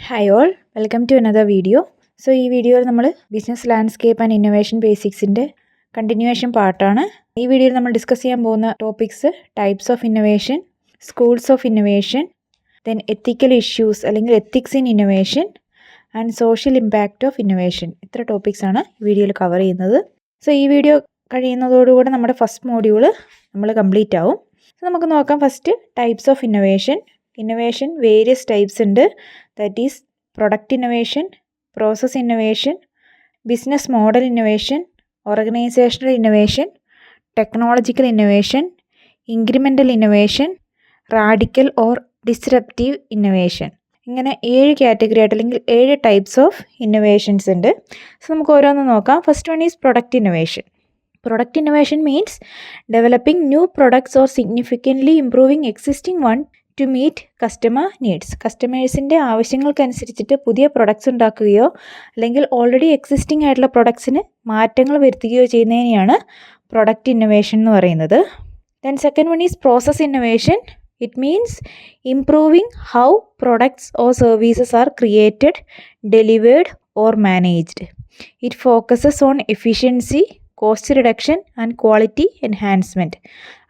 Hi all, welcome to another video. So ഈ വീഡിയോയിൽ നമ്മൾ ബിസിനസ് ലാൻഡ്സ്കേപ്പ് ആൻഡ് ഇന്നോവേഷൻ ബേസിക്സിൻ്റെ കണ്ടിന്യൂവേഷൻ പാർട്ടാണ്. ഈ വീഡിയോയിൽ നമ്മൾ ഡിസ്കസ് ചെയ്യാൻ പോകുന്ന topics types of innovation, schools of innovation, then ethical issues അല്ലെങ്കിൽ ethics in innovation and social impact of innovation. ഇത്ര ടോപ്പിക്സാണ് ഈ വീഡിയോയിൽ കവർ ചെയ്യുന്നത്. സോ ഈ വീഡിയോ കഴിയുന്നതോടുകൂടെ നമ്മുടെ ഫസ്റ്റ് മോഡ്യൂൾ നമ്മൾ കംപ്ലീറ്റ് ആവും. സോ നമുക്ക് നോക്കാം first types of innovation. Innovation various types ഉണ്ട്. That is product innovation, process innovation, business model innovation, organisational innovation, technological innovation, incremental innovation, radical or disruptive innovation. ഇങ്ങനെ 7 category ആയിട്ട് അല്ലെങ്കിൽ 7 types of innovations ഉണ്ട്. So നമുക്ക് ഓരോന്ന് നോക്കാം. First one is product innovation. Product innovation means developing new products or significantly improving existing one to meet customer needs. കസ്റ്റമേഴ്സിൻ്റെ ആവശ്യങ്ങൾക്കനുസരിച്ചിട്ട് പുതിയ products ഉണ്ടാക്കുകയോ അല്ലെങ്കിൽ already existing ആയിട്ടുള്ള പ്രൊഡക്ട്സിന് മാറ്റങ്ങൾ വരുത്തുകയോ ചെയ്യുന്നതിനെയാണ് പ്രൊഡക്റ്റ് ഇന്നോവേഷൻ എന്ന് പറയുന്നത്. Then second one is process innovation. It means improving how products or services are created, delivered or managed. It focuses on efficiency, cost reduction and quality enhancement.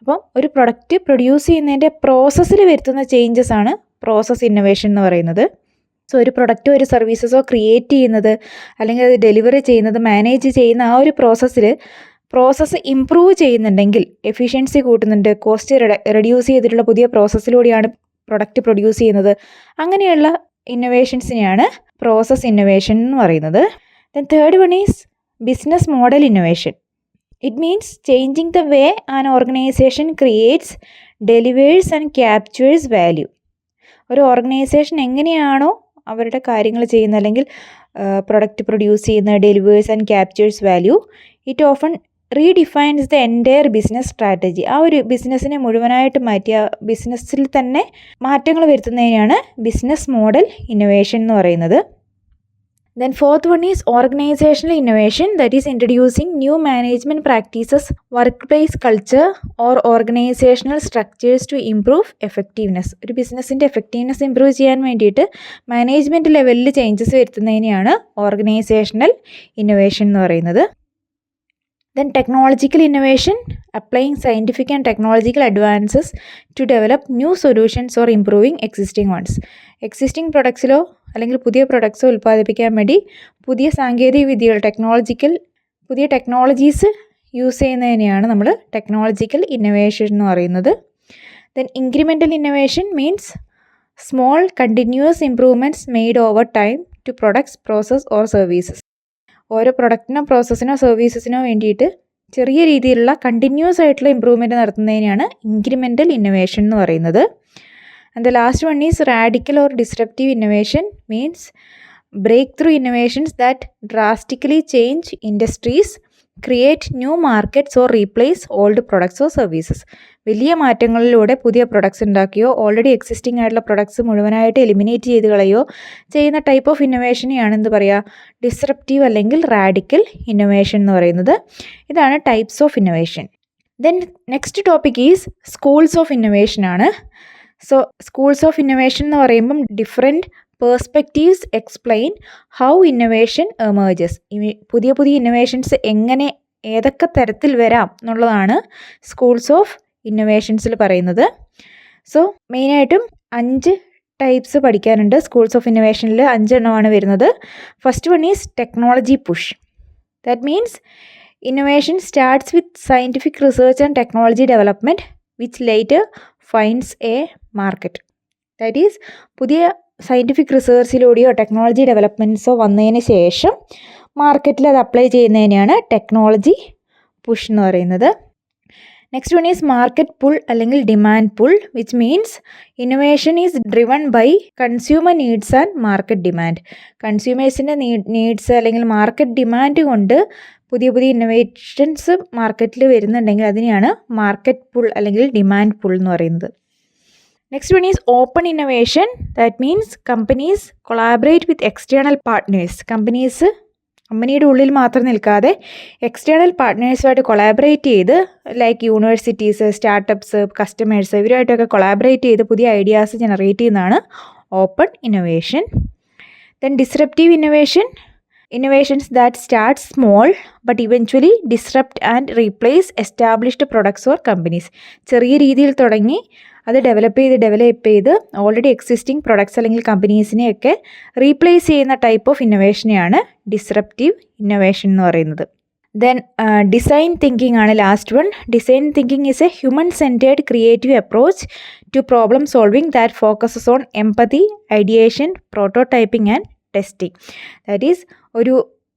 അപ്പം ഒരു product produce ചെയ്യുന്നതിൻ്റെ പ്രോസസ്സിൽ വരുത്തുന്ന changes ആണ് process innovation എന്ന് പറയുന്നത്. So ഒരു പ്രൊഡക്റ്റോ ഒരു സർവീസസോ ക്രിയേറ്റ് ചെയ്യുന്നത് അല്ലെങ്കിൽ അത് ഡെലിവറി ചെയ്യുന്നത്, മാനേജ് ചെയ്യുന്ന ആ ഒരു പ്രോസസ്സ് ഇംപ്രൂവ് ചെയ്യുന്നുണ്ടെങ്കിൽ, എഫിഷ്യൻസി കൂട്ടുന്നുണ്ട്, കോസ്റ്റ് റെഡ്യൂസ് ചെയ്തിട്ടുള്ള പുതിയ പ്രോസസ്സിലൂടെയാണ് പ്രൊഡക്റ്റ് പ്രൊഡ്യൂസ് ചെയ്യുന്നത്, അങ്ങനെയുള്ള ഇന്നോവേഷൻസിനെയാണ് പ്രോസസ് ഇന്നോവേഷൻ എന്ന് പറയുന്നത്. Then third one is business model innovation. It means changing the way an organization creates, delivers and captures value. ഒരു ഓർഗനൈസേഷൻ എങ്ങനെയാണോ അവരുടെ കാര്യങ്ങൾ ചെയ്യുന്നത് അല്ലെങ്കിൽ പ്രൊഡക്റ്റ് പ്രൊഡ്യൂസ് ചെയ്യുന്ന, delivers and captures value, it often redefines the entire business strategy. ആ ഒരു ബിസിനസ്സിനെ മുഴുവനായിട്ട് മാറ്റിയ ബിസിനസ്സിൽ തന്നെ മാറ്റങ്ങൾ വരുത്തുന്നതിനാണ് ബിസിനസ് മോഡൽ ഇന്നോവേഷൻ എന്ന് പറയുന്നത്. Then fourth one is organizational innovation, that is introducing new management practices, workplace culture or organizational structures to improve effectiveness. ഒരു ബിസിനസ്സിൻ്റെ എഫക്റ്റീവ്നെസ് ഇംപ്രൂവ് ചെയ്യാൻ വേണ്ടിയിട്ട് മാനേജ്മെൻറ്റ് ലെവലിൽ ചേഞ്ചസ് വരുത്തുന്നതിനെയാണ് ഓർഗനൈസേഷണൽ ഇന്നോവേഷൻ എന്ന് പറയുന്നത്. Then technological innovation, applying scientific and technological advances to develop new solutions or improving existing ones. Existing പ്രൊഡക്ട്സിലോ അല്ലെങ്കിൽ പുതിയ പ്രൊഡക്ട്സോ ഉൽപ്പാദിപ്പിക്കാൻ വേണ്ടി പുതിയ സാങ്കേതിക വിദ്യകൾ, പുതിയ ടെക്നോളജീസ് യൂസ് ചെയ്യുന്നതിനെയാണ് നമ്മൾ ടെക്നോളജിക്കൽ ഇന്നോവേഷൻ എന്ന് പറയുന്നത്. Then incremental innovation means small continuous improvements made over time to products, process or services. ഓരോ പ്രൊഡക്റ്റിനോ പ്രോസസ്സിനോ സർവീസസിനോ വേണ്ടിയിട്ട് ചെറിയ രീതിയിലുള്ള കണ്ടിന്യൂസ് ആയിട്ടുള്ള ഇമ്പ്രൂവ്മെൻറ്റ് നടത്തുന്നതിനാണ് ഇൻക്രിമെൻ്റൽ ഇന്നോവേഷൻ എന്ന് പറയുന്നത്. And the last one is radical or disruptive innovation. Means breakthrough innovations that drastically change industries, create new markets or replace old products or services. വലിയ മാറ്റങ്ങളിലൂടെ പുതിയ പ്രൊഡക്ട്സ് ഉണ്ടാക്കുകയോ already existing ആയിട്ടുള്ള products മുഴുവനായിട്ട് eliminate ചെയ്ത് കളയോ ചെയ്യുന്ന type of ഇന്നോവേഷനെയാണ് എന്ത് പറയുക, ഡിസ്റപ്റ്റീവ് അല്ലെങ്കിൽ റാഡിക്കൽ ഇന്നോവേഷൻ എന്ന് പറയുന്നത്. ഇതാണ് types of innovation. Then next topic is schools of innovation ആണ്. സോ സ്കൂൾസ് ഓഫ് ഇന്നോവേഷൻ എന്ന് പറയുമ്പം different perspectives explain how innovation emerges. പുതിയ ഇന്നോവേഷൻസ് എങ്ങനെ, ഏതൊക്കെ തരത്തിൽ വരാം എന്നുള്ളതാണ് സ്കൂൾസ് ഓഫ് ഇന്നോവേഷൻസിൽ പറയുന്നത്. സോ മെയിനായിട്ടും 5 ടൈപ്സ് പഠിക്കാനുണ്ട്. സ്കൂൾസ് ഓഫ് ഇന്നോവേഷനിൽ 5 എണ്ണമാണ് വരുന്നത്. First one is technology push. That means innovation starts with scientific research and technology development which later finds A market. That is പുതിയ സയൻറ്റിഫിക് റിസർച്ചിലൂടെയോ ടെക്നോളജി ഡെവലപ്മെൻറ്റ്സോ വന്നതിന് ശേഷം മാർക്കറ്റിൽ അത് അപ്ലൈ ചെയ്യുന്നതിനെയാണ് ടെക്നോളജി പുഷ് എന്ന് പറയുന്നത്. Next one is market pull അല്ലെങ്കിൽ demand pull, which means innovation is driven by consumer needs and market demand. കൺസ്യൂമേഴ്സിൻ്റെ needs അല്ലെങ്കിൽ മാർക്കറ്റ് ഡിമാൻഡ് കൊണ്ട് പുതിയ ഇന്നോവേഷൻസ് മാർക്കറ്റിൽ വരുന്നുണ്ടെങ്കിൽ അതിനെയാണ് മാർക്കറ്റ് പുൾ അല്ലെങ്കിൽ ഡിമാൻഡ് പുൾ എന്ന് പറയുന്നത്. Next one is open innovation. That means companies collaborate with external partners. കമ്പനിയുടെ ഉള്ളിൽ മാത്രം നിൽക്കാതെ എക്സ്റ്റേണൽ പാർട്ട്നേഴ്സുമായിട്ട് കൊളാബറേറ്റ് ചെയ്ത്, ലൈക്ക് യൂണിവേഴ്സിറ്റീസ്, സ്റ്റാർട്ടപ്സ്, കസ്റ്റമേഴ്സ്, ഇവരുമായിട്ടൊക്കെ കൊളാബറേറ്റ് ചെയ്ത് പുതിയ ഐഡിയാസ് ജനറേറ്റ് ചെയ്യുന്നതാണ് open innovation. Then disruptive innovation, innovations that start small but eventually disrupt and replace established products or companies. ചെറിയ രീതിയിൽ തുടങ്ങി അത് ഡെവലപ്പ് ചെയ്ത് ഓൾറെഡി എക്സിസ്റ്റിംഗ് പ്രൊഡക്ട്സ് അല്ലെങ്കിൽ കമ്പനീസിനെയൊക്കെ റീപ്ലേസ് ചെയ്യുന്ന ടൈപ്പ് ഓഫ് ഇന്നോവേഷനെയാണ് ഡിസ്റപ്റ്റീവ് ഇന്നോവേഷൻ എന്ന് പറയുന്നത്. ദെൻ ഡിസൈൻ തിങ്കിങ് ആണ് last one. Design thinking is a human centred creative approach to problem solving that focuses on empathy, ideation, prototyping and testing. That is ഒരു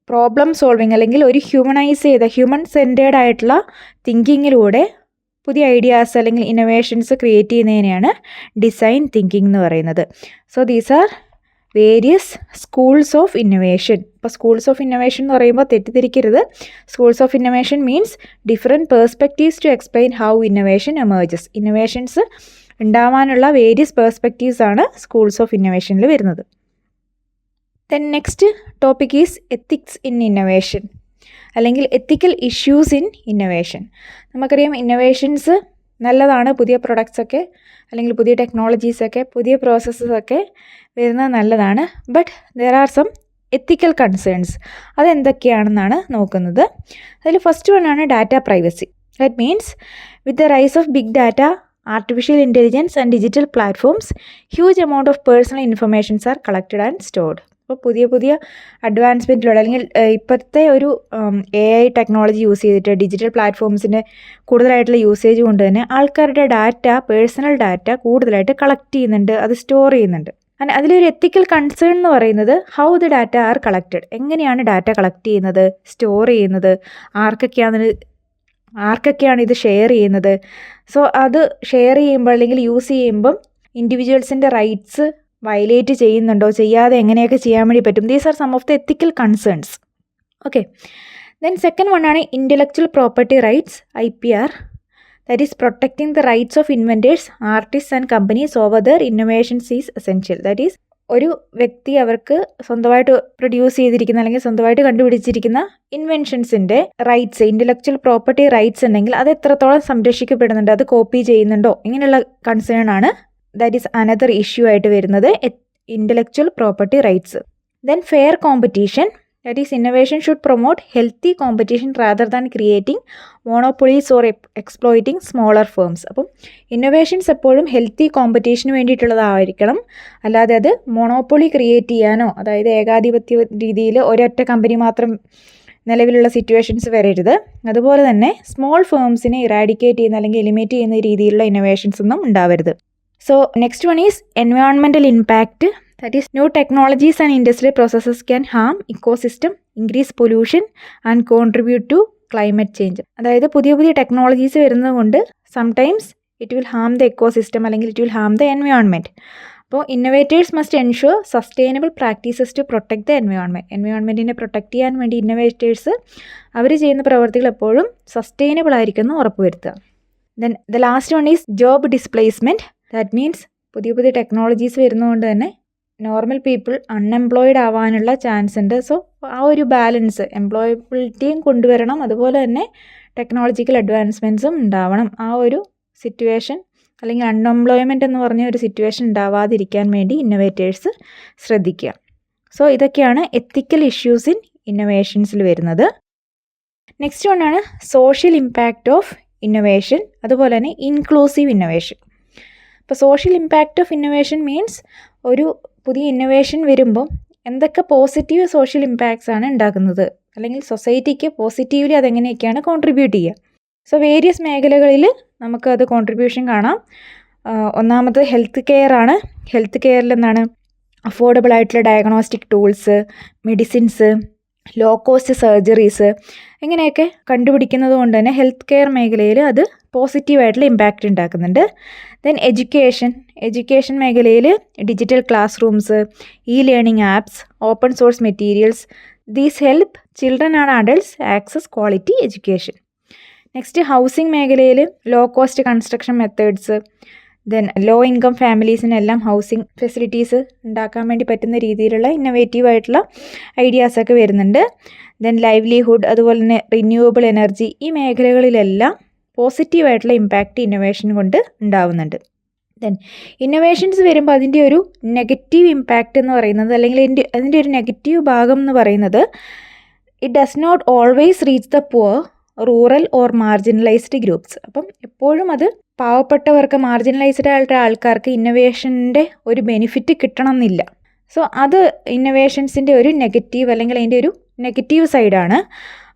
problem solving അല്ലെങ്കിൽ ഒരു human centred ആയിട്ടുള്ള തിങ്കിങ്ങിലൂടെ പുതിയ ideas അല്ലെങ്കിൽ innovations create ചെയ്യുന്നതിനെയാണ് design thinking എന്ന് പറയുന്നത്. So these are various schools of innovation. ഇപ്പോൾ സ്കൂൾസ് ഓഫ് ഇന്നോവേഷൻ എന്ന് പറയുമ്പോൾ തെറ്റിദ്ധരിക്കരുത്. Schools of innovation means different perspectives to explain how innovation emerges. Innovations ഉണ്ടാവാനുള്ള വേരിയസ് പേഴ്സ്പെക്റ്റീവ്സ് ആണ് സ്കൂൾസ് ഓഫ് ഇന്നോവേഷനിൽ വരുന്നത്. Then next topic is ethics in innovation അല്ലെങ്കിൽ ethical issues in innovation. നമുക്കറിയാം ഇന്നോവേഷൻസ് നല്ലതാണ്, പുതിയ പ്രൊഡക്ട്സൊക്കെ അല്ലെങ്കിൽ പുതിയ ടെക്നോളജീസൊക്കെ പുതിയ പ്രോസസ്സൊക്കെ വരുന്നത് നല്ലതാണ്. But there are some ethical concerns. അതെന്തൊക്കെയാണെന്നാണ് നോക്കുന്നത്. അതിൽ ഫസ്റ്റ് വൺ ആണ് data privacy. That means with the rise of big data, artificial intelligence and digital platforms, huge amount of personal informations are collected and stored. അപ്പോൾ പുതിയ അഡ്വാൻസ്മെൻറ്റിലൂടെ അല്ലെങ്കിൽ ഇപ്പോഴത്തെ ഒരു AI ടെക്നോളജി യൂസ് ചെയ്തിട്ട് ഡിജിറ്റൽ പ്ലാറ്റ്ഫോംസിൻ്റെ കൂടുതലായിട്ടുള്ള യൂസേജ് കൊണ്ട് തന്നെ ആൾക്കാരുടെ പേഴ്സണൽ ഡാറ്റ കൂടുതലായിട്ട് കളക്ട് ചെയ്യുന്നുണ്ട്, അത് സ്റ്റോർ ചെയ്യുന്നുണ്ട്. അതിലൊരു എത്തിക്കൽ കൺസേൺ എന്ന് പറയുന്നത് how the data are collected. എങ്ങനെയാണ് ഡാറ്റ കളക്ട് ചെയ്യുന്നത്, സ്റ്റോർ ചെയ്യുന്നത്, ആർക്കൊക്കെയാണ് ഇത് ഷെയർ ചെയ്യുന്നത്. സോ അത് ഷെയർ ചെയ്യുമ്പോൾ അല്ലെങ്കിൽ യൂസ് ചെയ്യുമ്പം ഇൻഡിവിജ്വൽസിൻ്റെ റൈറ്റ്സ് വയലേറ്റ് ചെയ്യുന്നുണ്ടോ, ചെയ്യാതെ എങ്ങനെയൊക്കെ ചെയ്യാൻ വേണ്ടി പറ്റും. These are some of the ethical concerns. Okay. Then second one ആണ് intellectual property rights, IPR. That is protecting the rights of inventors, artist and companies over their innovations is essential. That is ഒരു വ്യക്തി അവർക്ക് സ്വന്തമായിട്ട് produce ചെയ്തിരിക്കുന്ന അല്ലെങ്കിൽ സ്വന്തമായിട്ട് കണ്ടുപിടിച്ചിരിക്കുന്ന ഇൻവെൻഷൻസിൻ്റെ റൈറ്റ്സ്, ഇൻ്റലക്ച്വൽ പ്രോപ്പർട്ടി റൈറ്റ്സ് ഉണ്ടെങ്കിൽ അത് എത്രത്തോളം സംരക്ഷിക്കപ്പെടുന്നുണ്ട്, അത് കോപ്പി ചെയ്യുന്നുണ്ടോ, ഇങ്ങനെയുള്ള കൺസേൺ ആണ്. ദാറ്റ് ഈസ് അനദർ ഇഷ്യൂ ആയിട്ട് വരുന്നത് intellectual property rights. Then fair competition. That is innovation should promote healthy competition rather than creating monopolies or exploiting smaller firms. അപ്പം ഇന്നോവേഷൻസ് എപ്പോഴും ഹെൽത്തി കോമ്പറ്റീഷന് വേണ്ടിയിട്ടുള്ളതായിരിക്കണം, അല്ലാതെ അത് മോണോപ്പൊളി ക്രിയേറ്റ് ചെയ്യാനോ അതായത് ഏകാധിപത്യ രീതിയിൽ ഒരൊറ്റ കമ്പനി മാത്രം നിലവിലുള്ള സിറ്റുവേഷൻസ് വരരുത്. അതുപോലെ തന്നെ സ്മോൾ ഫേംസിനെ ഇറാഡിക്കേറ്റ് ചെയ്യുന്ന അല്ലെങ്കിൽ എലിമിനേറ്റ് ചെയ്യുന്ന രീതിയിലുള്ള ഇന്നോവേഷൻസ് ഒന്നും ഉണ്ടാവരുത്. So next one is environmental impact. That is new technologies and industrial processes can harm ecosystem, increase pollution and contribute to climate change. അതായത് പുതിയ ടെക്നോളജീസ് വരുന്നത് കൊണ്ട് sometimes it will harm the ecosystem അല്ലെങ്കിൽ it will harm the environment. അപ്പോൾ innovators must ensure sustainable practices to protect the എൻവയോൺമെൻറ്റിനെ protect ചെയ്യാൻ വേണ്ടി innovators അവർ ചെയ്യുന്ന പ്രവർത്തികൾ എപ്പോഴും സസ്റ്റൈനബിൾ ആയിരിക്കുമെന്ന് ഉറപ്പുവരുത്തുക. Then the last one is job displacement. That means പുതിയ ടെക്നോളജീസ് വരുന്നതുകൊണ്ട് തന്നെ നോർമൽ പീപ്പിൾ അൺഎംപ്ലോയിഡ് ആവാനുള്ള ചാൻസ് ഉണ്ട്. സോ ആ ഒരു ബാലൻസ് എംപ്ലോയബിലിറ്റിയും കൊണ്ടുവരണം, അതുപോലെ തന്നെ ടെക്നോളജിക്കൽ അഡ്വാൻസ്മെൻറ്റ്സും ഉണ്ടാവണം. ആ ഒരു സിറ്റുവേഷൻ അല്ലെങ്കിൽ അൺഎംപ്ലോയ്മെൻറ്റ് എന്ന് പറഞ്ഞ ഒരു സിറ്റുവേഷൻ ഉണ്ടാവാതിരിക്കാൻ വേണ്ടി ഇന്നോവേറ്റേഴ്സ് ശ്രദ്ധിക്കുക. സോ ഇതൊക്കെയാണ് എത്തിക്കൽ ഇഷ്യൂസ് ഇൻ ഇന്നോവേഷൻസിൽ വരുന്നത്. നെക്സ്റ്റ് വണ്ണാണ് സോഷ്യൽ ഇമ്പാക്റ്റ് ഓഫ് ഇന്നോവേഷൻ, അതുപോലെ തന്നെ ഇൻക്ലൂസീവ് ഇന്നോവേഷൻ. ഇപ്പോൾ social impact of innovation means ഒരു പുതിയ ഇന്നോവേഷൻ വരുമ്പോൾ എന്തൊക്കെ പോസിറ്റീവ് സോഷ്യൽ ഇമ്പാക്ട്സ് ആണ് ഉണ്ടാക്കുന്നത്, അല്ലെങ്കിൽ സൊസൈറ്റിക്ക് പോസിറ്റീവ്ലി അതെങ്ങനെയൊക്കെയാണ് കോൺട്രിബ്യൂട്ട് ചെയ്യുക. സോ വേരിയസ് മേഖലകളിൽ നമുക്കത് കോൺട്രിബ്യൂഷൻ കാണാം. ഒന്നാമത് ഹെൽത്ത് കെയർ ആണ്. ഹെൽത്ത് കെയറിൽ എന്താണ് അഫോർഡബിൾ ആയിട്ടുള്ള diagnostic tools, medicines, low cost surgeries ഇങ്ങനെയൊക്കെ കണ്ടുപിടിക്കുന്നത് കൊണ്ട് തന്നെ ഹെൽത്ത് കെയർ മേഖലയിൽ അത് പോസിറ്റീവായിട്ടുള്ള ഇമ്പാക്റ്റ് ഉണ്ടാക്കുന്നുണ്ട്. ദെൻ എഡ്യൂക്കേഷൻ മേഖലയിൽ digital classrooms, learning apps, open source materials, these help children and adults access quality education. Next housing മേഖലയിൽ low cost construction methods, then low income ഫാമിലീസിനെല്ലാം ഹൗസിംഗ് ഫെസിലിറ്റീസ് ഉണ്ടാക്കാൻ വേണ്ടി പറ്റുന്ന രീതിയിലുള്ള ഇന്നോവേറ്റീവായിട്ടുള്ള ഐഡിയാസൊക്കെ വരുന്നുണ്ട്. ദെൻ ലൈവ്ലിഹുഡ്, അതുപോലെ തന്നെ റിന്യൂവബിൾ എനർജി, ഈ മേഖലകളിലെല്ലാം പോസിറ്റീവായിട്ടുള്ള ഇമ്പാക്റ്റ് ഇന്നോവേഷൻ കൊണ്ട് ഉണ്ടാവുന്നുണ്ട്. ദെൻ ഇന്നൊവേഷൻസ് വരുമ്പോൾ അതിൻ്റെ ഒരു നെഗറ്റീവ് ഇമ്പാക്റ്റ് എന്ന് പറയുന്നത്, അല്ലെങ്കിൽ അതിൻ്റെ ഒരു നെഗറ്റീവ് ഭാഗം എന്ന് പറയുന്നത്, it does not always reach the poor, rural or marginalised groups. അപ്പം എപ്പോഴും അത് പാവപ്പെട്ടവർക്ക്, മാർജിനലൈസ്ഡ് ആയിട്ടുള്ള ആൾക്കാർക്ക് ഇന്നൊവേഷൻ്റെ ഒരു ബെനിഫിറ്റ് കിട്ടണം എന്നില്ല. സോ അത് ഇന്നൊവേഷൻസിൻ്റെ ഒരു നെഗറ്റീവ്, അല്ലെങ്കിൽ അതിൻ്റെ ഒരു നെഗറ്റീവ് സൈഡാണ്.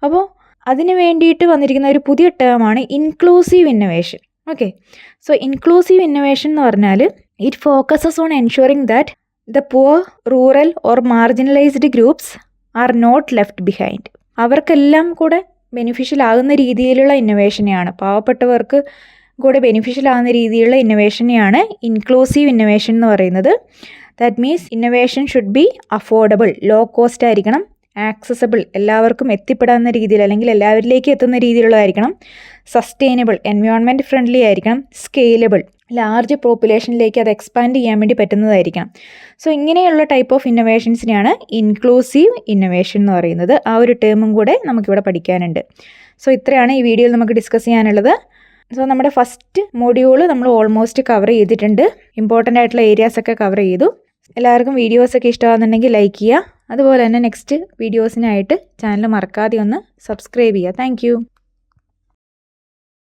അപ്പോൾ അതിന് വേണ്ടിയിട്ട് വന്നിരിക്കുന്ന ഒരു പുതിയ ടേമാണ് inclusive innovation. Okay, so inclusive innovation എന്ന് പറഞ്ഞാൽ it focuses on ensuring that the poor, rural or marginalised groups are not left behind. അവർക്കെല്ലാം കൂടെ ബെനിഫിഷ്യൽ ആകുന്ന രീതിയിലുള്ള ഇന്നൊവേഷനെയാണ്, പാവപ്പെട്ടവർക്ക് കൂടെ ബെനിഫിഷ്യൽ ആകുന്ന രീതിയിലുള്ള ഇന്നൊവേഷനെയാണ് ഇൻക്ലൂസീവ് ഇന്നൊവേഷൻ എന്ന് പറയുന്നത്. That means innovation should be affordable, low cost ആയിരിക്കണം, ആക്സസബിൾ, എല്ലാവർക്കും എത്തിപ്പെടാവുന്ന രീതിയിൽ അല്ലെങ്കിൽ എല്ലാവരിലേക്ക് എത്തുന്ന രീതിയിലുള്ളതായിരിക്കണം, സസ്റ്റൈനബിൾ, എൻവയോൺമെൻറ്റ് ഫ്രണ്ട്ലി ആയിരിക്കണം, സ്കെയിലബിൾ, ലാർജ് പോപ്പുലേഷനിലേക്ക് അത് എക്സ്പാൻഡ് ചെയ്യാൻ വേണ്ടി പറ്റുന്നതായിരിക്കണം. സോ ഇങ്ങനെയുള്ള ടൈപ്പ് ഓഫ് ഇന്നൊവേഷൻസിനെയാണ് ഇൻക്ലൂസീവ് ഇന്നൊവേഷൻ എന്ന് പറയുന്നത്. ആ ഒരു ടേമും കൂടെ നമുക്കിവിടെ പഠിക്കാനുണ്ട്. സോ ഇത്രയാണ് ഈ വീഡിയോയിൽ നമുക്ക് ഡിസ്കസ് ചെയ്യാനുള്ളത്. സോ നമ്മുടെ ഫസ്റ്റ് മൊഡ്യൂൾ നമ്മൾ ഓൾമോസ്റ്റ് കവർ ചെയ്തിട്ടുണ്ട്. ഇമ്പോർട്ടൻ്റ് ആയിട്ടുള്ള ഏരിയാസൊക്കെ കവർ ചെയ്തു. എല്ലാവർക്കും വീഡിയോസൊക്കെ ഇഷ്ടമാകുന്നുണ്ടെങ്കിൽ ലൈക്ക് ചെയ്യുക. അതുപോലെ തന്നെ നെക്സ്റ്റ് വീഡിയോസിനായിട്ട് ചാനൽ മറക്കാതെ ഒന്ന് സബ്സ്ക്രൈബ് ചെയ്യുക. താങ്ക്